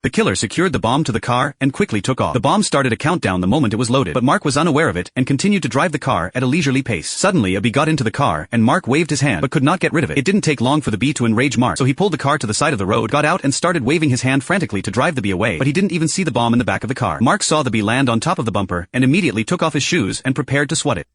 The killer secured the bomb to the car and quickly took off. The bomb started a countdown the moment it was loaded, but Mark was unaware of it and continued to drive the car at a leisurely pace. Suddenly a bee got into the car and Mark waved his hand but could not get rid of it. It didn't take long for the bee to enrage Mark, so he pulled the car to the side of the road, got out and started waving his hand frantically to drive the bee away, but he didn't even see the bomb in the back of the car. Mark saw the bee land on top of the bumper and immediately took off his shoes and prepared to swat it.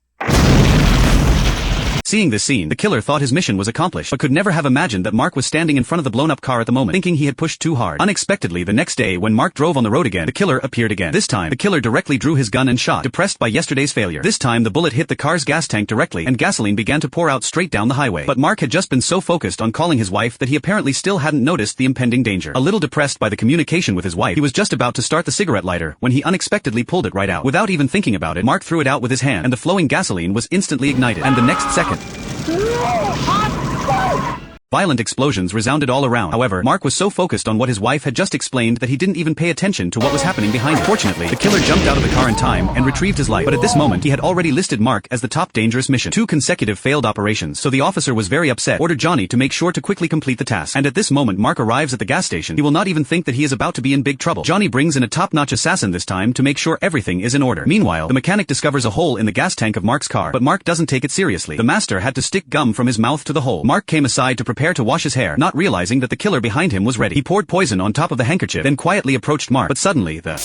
Seeing this scene, the killer thought his mission was accomplished, but could never have imagined that Mark was standing in front of the blown-up car at the moment, thinking he had pushed too hard. Unexpectedly, the next day when Mark drove on the road again, the killer appeared again. This time, the killer directly drew his gun and shot, depressed by yesterday's failure. This time, the bullet hit the car's gas tank directly, and gasoline began to pour out straight down the highway. But Mark had just been so focused on calling his wife that he apparently still hadn't noticed the impending danger. A little depressed by the communication with his wife, he was just about to start the cigarette lighter when he unexpectedly pulled it right out. Without even thinking about it, Mark threw it out with his hand, and the flowing gasoline was instantly ignited. And the next second, violent explosions resounded all around. However, Mark was so focused on what his wife had just explained that he didn't even pay attention to what was happening behind him. Fortunately, the killer jumped out of the car in time and retrieved his life. But at this moment, he had already listed Mark as the top dangerous mission. 2 consecutive failed operations, so the officer was very upset, ordered Johnny to make sure to quickly complete the task. And at this moment Mark arrives at the gas station. He will not even think that he is about to be in big trouble. Johnny brings in a top-notch assassin this time to make sure everything is in order. Meanwhile, the mechanic discovers a hole in the gas tank of Mark's car, but Mark doesn't take it seriously. The master had to stick gum from his mouth to the hole. Mark came aside to prepare to wash his hair, not realizing that the killer behind him was ready. He poured poison on top of the handkerchief, then quietly approached Mark, but suddenly the